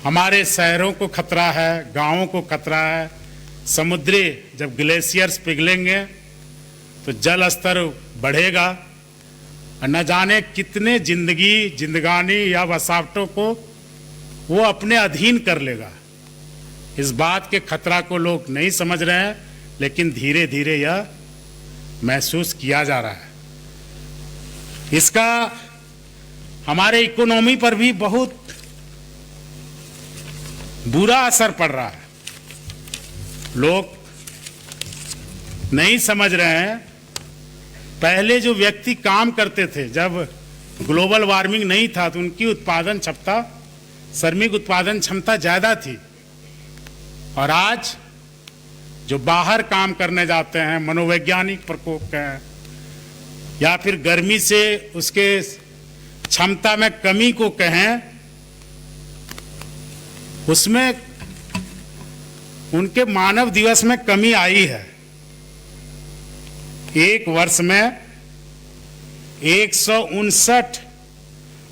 हमारे शहरों को खतरा है, गांवों को खतरा है। समुद्री जब ग्लेशियर्स पिघलेंगे तो जल स्तर बढ़ेगा और न जाने कितने जिंदगानी या वसावटों को वो अपने अधीन कर लेगा। इस बात के खतरा को लोग नहीं समझ रहे हैं, लेकिन धीरे धीरे यह महसूस किया जा रहा है। इसका हमारे इकोनॉमी पर भी बहुत बुरा असर पड़ रहा है। लोग नहीं समझ रहे हैं। पहले जो व्यक्ति काम करते थे, जब ग्लोबल वार्मिंग नहीं था, तो उनकी उत्पादन क्षमता, श्रमिक उत्पादन क्षमता ज्यादा थी। और आज जो बाहर काम करने जाते हैं, मनोवैज्ञानिक प्रकोप हैं या फिर गर्मी से उसके क्षमता में कमी को कहें, उसमें उनके मानव दिवस में कमी आई है। एक वर्ष में 159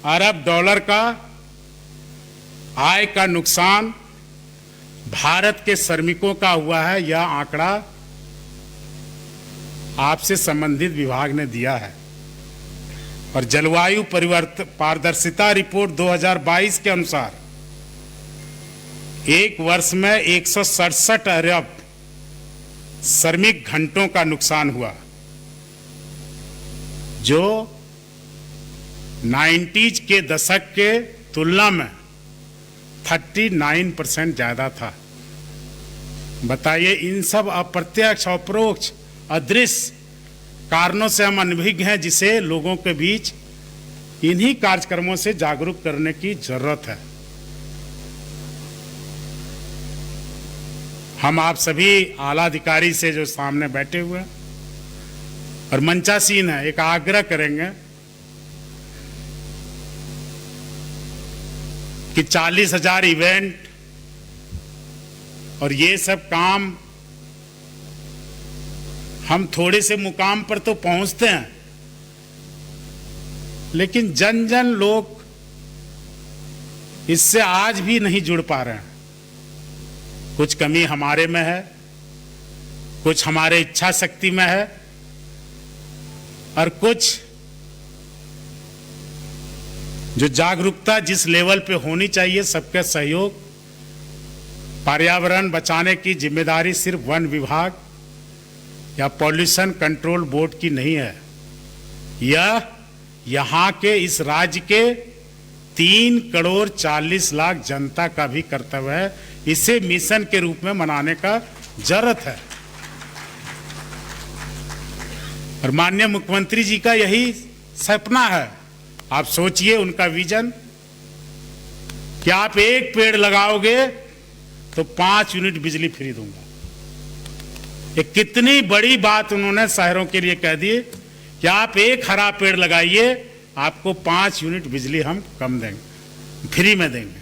अरब डॉलर का आय का नुकसान भारत के श्रमिकों का हुआ है। यह आंकड़ा आपसे संबंधित विभाग ने दिया है। और जलवायु परिवर्तन पारदर्शिता रिपोर्ट 2022 के अनुसार एक वर्ष में 167 अरब श्रमिक घंटों का नुकसान हुआ, जो 90s के दशक के तुलना में 39% ज्यादा था। बताइए, इन सब अप्रत्यक्ष, अपरोक्ष, अदृश्य कारणों से हम अनभिज्ञ हैं, जिसे लोगों के बीच इन्हीं कार्यक्रमों से जागरूक करने की जरूरत है। हम आप सभी आला अधिकारी से जो सामने बैठे हुए हैं और मंचासीन है, एक आग्रह करेंगे कि 40,000 इवेंट और ये सब काम, हम थोड़े से मुकाम पर तो पहुंचते हैं, लेकिन जन जन लोग इससे आज भी नहीं जुड़ पा रहे हैं। कुछ कमी हमारे में है, कुछ हमारे इच्छा शक्ति में है, और कुछ जो जागरूकता जिस लेवल पे होनी चाहिए, सबके सहयोग, पर्यावरण बचाने की जिम्मेदारी सिर्फ वन विभाग या पॉल्यूशन कंट्रोल बोर्ड की नहीं है। यह यहाँ के इस राज्य के 3 करोड़ 40 लाख जनता का भी कर्तव्य है। इसे मिशन के रूप में मनाने का जरूरत है। और माननीय मुख्यमंत्री जी का यही सपना है। आप सोचिए उनका विजन कि आप एक पेड़ लगाओगे तो 5 यूनिट बिजली फ्री दूंगा। ये कितनी बड़ी बात उन्होंने शहरों के लिए कह दी कि आप एक हरा पेड़ लगाइए, आपको 5 यूनिट बिजली हम कम देंगे, फ्री में देंगे।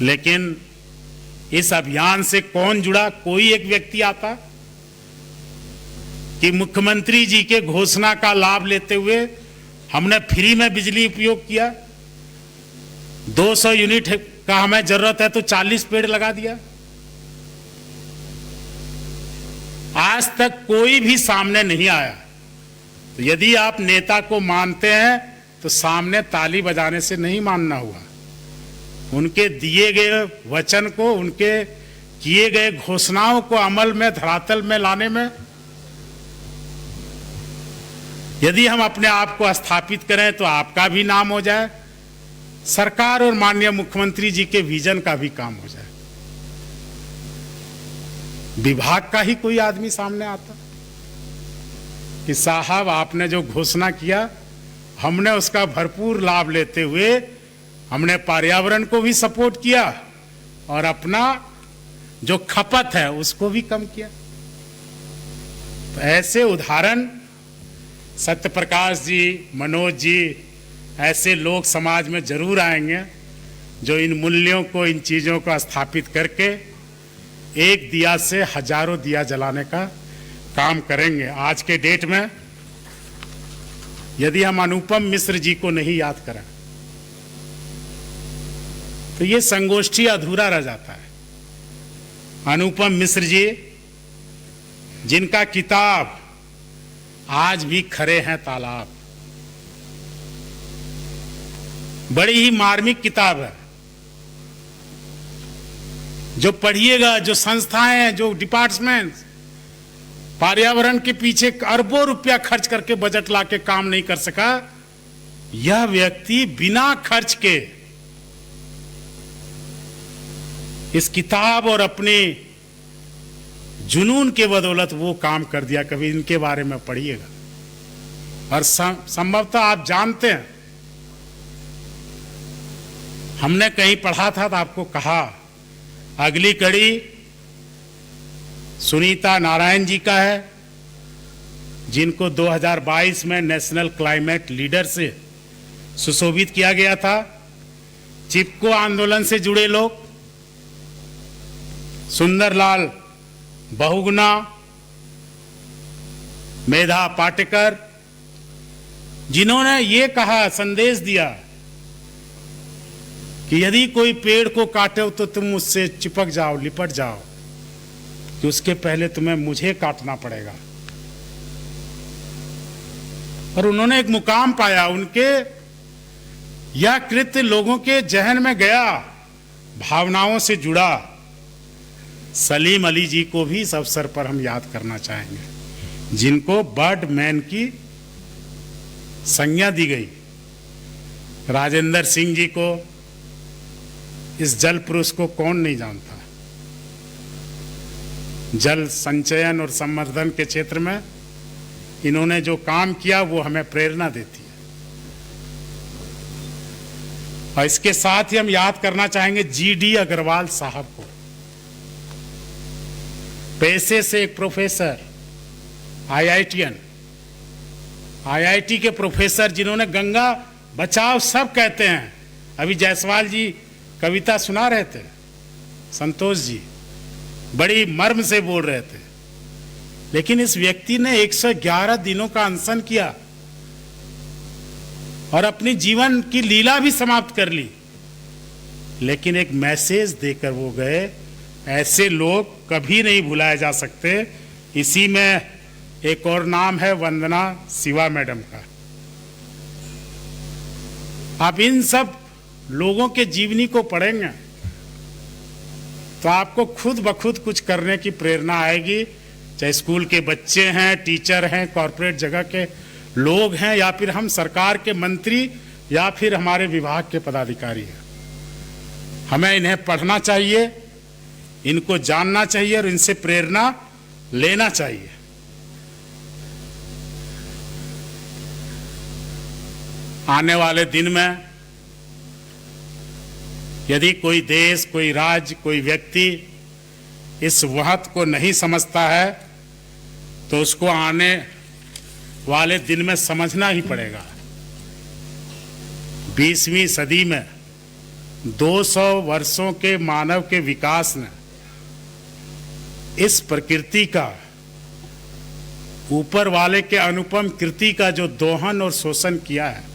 लेकिन इस अभियान से कौन जुड़ा? कोई एक व्यक्ति आता कि मुख्यमंत्री जी के घोषणा का लाभ लेते हुए हमने फ्री में बिजली उपयोग किया, 200 यूनिट का हमें जरूरत है तो 40 पेड़ लगा दिया। आज तक कोई भी सामने नहीं आया। तो यदि आप नेता को मानते हैं तो सामने ताली बजाने से नहीं मानना हुआ। उनके दिए गए वचन को, उनके किए गए घोषणाओं को अमल में, धरातल में लाने में यदि हम अपने आप को स्थापित करें तो आपका भी नाम हो जाए, सरकार और माननीय मुख्यमंत्री जी के विजन का भी काम हो जाए। विभाग का ही कोई आदमी सामने आता कि साहब आपने जो घोषणा किया, हमने उसका भरपूर लाभ लेते हुए हमने पर्यावरण को भी सपोर्ट किया और अपना जो खपत है उसको भी कम किया। तो ऐसे उदाहरण सत्य प्रकाश जी, मनोज जी, ऐसे लोग समाज में जरूर आएंगे जो इन मूल्यों को, इन चीजों को स्थापित करके एक दिया से हजारों दिया जलाने का काम करेंगे। आज के डेट में यदि हम अनुपम मिश्र जी को नहीं याद करें, तो ये संगोष्ठी अधूरा रह जाता है। अनुपम मिश्र जी, जिनका किताब आज भी खरे हैं तालाब, बड़ी ही मार्मिक किताब है। जो पढ़िएगा, जो संस्थाएं हैं, जो डिपार्टमेंट्स पर्यावरण के पीछे अरबों रुपया खर्च करके बजट लाके काम नहीं कर सका, यह व्यक्ति बिना खर्च के इस किताब और अपने जुनून के बदौलत वो काम कर दिया। कभी इनके बारे में पढ़िएगा। और संभवतः आप जानते हैं, हमने कहीं पढ़ा था तो आपको कहा, अगली कड़ी सुनीता नारायण जी का है, जिनको 2022 में नेशनल क्लाइमेट लीडर से सुशोभित किया गया था। चिपको आंदोलन से जुड़े लोग, सुंदरलाल बहुगुणा, मेधा पाटेकर, जिन्होंने ये कहा, संदेश दिया कि यदि कोई पेड़ को काटे तो तुम उससे चिपक जाओ, लिपट जाओ, कि उसके पहले तुम्हें मुझे काटना पड़ेगा। और उन्होंने एक मुकाम पाया, उनके यह कृत्य लोगों के जहन में गया, भावनाओं से जुड़ा। सलीम अली जी को भी इस अवसर पर हम याद करना चाहेंगे, जिनको बर्ड मैन की संज्ञा दी गई। राजेंद्र सिंह जी को, इस जल पुरुष को कौन नहीं जानता। जल संचयन और संवर्धन के क्षेत्र में इन्होंने जो काम किया वो हमें प्रेरणा देती है। और इसके साथ ही हम याद करना चाहेंगे जीडी अग्रवाल साहब को, पैसे से एक प्रोफेसर, आईआईटी के प्रोफेसर, जिन्होंने गंगा बचाओ सब कहते हैं। अभी जायसवाल जी कविता सुना रहे थे, संतोष जी बड़ी मर्म से बोल रहे थे, लेकिन इस व्यक्ति ने 111 दिनों का अनशन किया और अपनी जीवन की लीला भी समाप्त कर ली, लेकिन एक मैसेज देकर वो गए। ऐसे लोग कभी नहीं भुलाए जा सकते। इसी में एक और नाम है वंदना शिवा मैडम का। आप इन सब लोगों के जीवनी को पढ़ेंगे तो आपको खुद ब खुद कुछ करने की प्रेरणा आएगी। चाहे स्कूल के बच्चे हैं, टीचर हैं, कॉरपोरेट जगह के लोग हैं, या फिर हम सरकार के मंत्री, या फिर हमारे विभाग के पदाधिकारी हैं। हमें इन्हें पढ़ना चाहिए, इनको जानना चाहिए और इनसे प्रेरणा लेना चाहिए। आने वाले दिन में यदि कोई देश, कोई राज्य, कोई व्यक्ति इस महत्व को नहीं समझता है तो उसको आने वाले दिन में समझना ही पड़ेगा। 20वीं सदी में 200 वर्षों के मानव के विकास ने इस प्रकृति का, ऊपर वाले के अनुपम कृति का जो दोहन और शोषण किया है,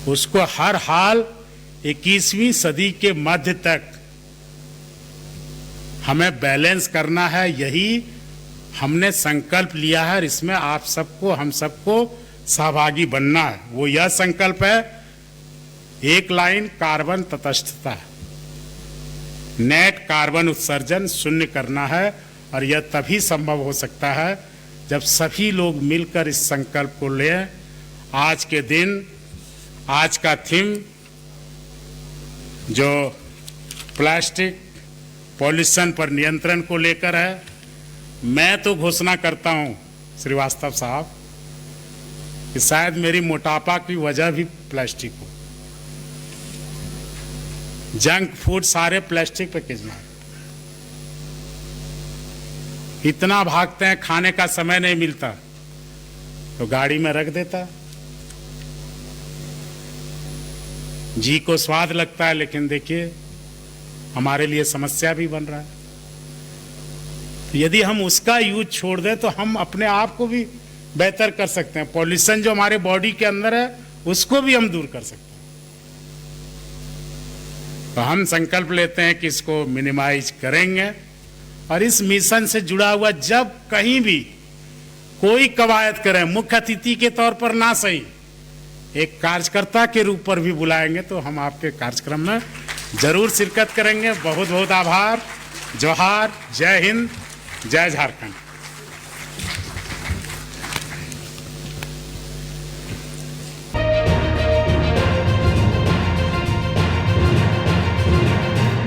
उसको हर हाल 21वीं सदी के मध्य तक हमें बैलेंस करना है। यही हमने संकल्प लिया है और इसमें आप सबको, हम सबको सहभागी बनना है। वो यह संकल्प है, एक लाइन, कार्बन तटस्थता, नेट कार्बन उत्सर्जन शून्य करना है। और यह तभी संभव हो सकता है जब सभी लोग मिलकर इस संकल्प को लें। आज के दिन, आज का थीम जो प्लास्टिक पॉल्यूशन पर नियंत्रण को लेकर है, मैं तो घोषणा करता हूं श्रीवास्तव साहब कि शायद मेरी मोटापा की वजह भी प्लास्टिक हो। जंक फूड सारे प्लास्टिक पैकेज में, इतना भागते हैं, खाने का समय नहीं मिलता तो गाड़ी में रख देता। जी को स्वाद लगता है, लेकिन देखिए हमारे लिए समस्या भी बन रहा है। तो यदि हम उसका यूज छोड़ दें तो हम अपने आप को भी बेहतर कर सकते हैं। पॉल्यूशन जो हमारे बॉडी के अंदर है उसको भी हम दूर कर सकते हैं। तो हम संकल्प लेते हैं कि इसको मिनिमाइज करेंगे और इस मिशन से जुड़ा हुआ जब कहीं भी कोई कवायद करें, मुख्य अतिथि के तौर पर ना सही, एक कार्यकर्ता के रूप पर भी बुलाएंगे तो हम आपके कार्यक्रम में जरूर शिरकत करेंगे। बहुत बहुत आभार। जोहार, जय हिंद, जय झारखंड।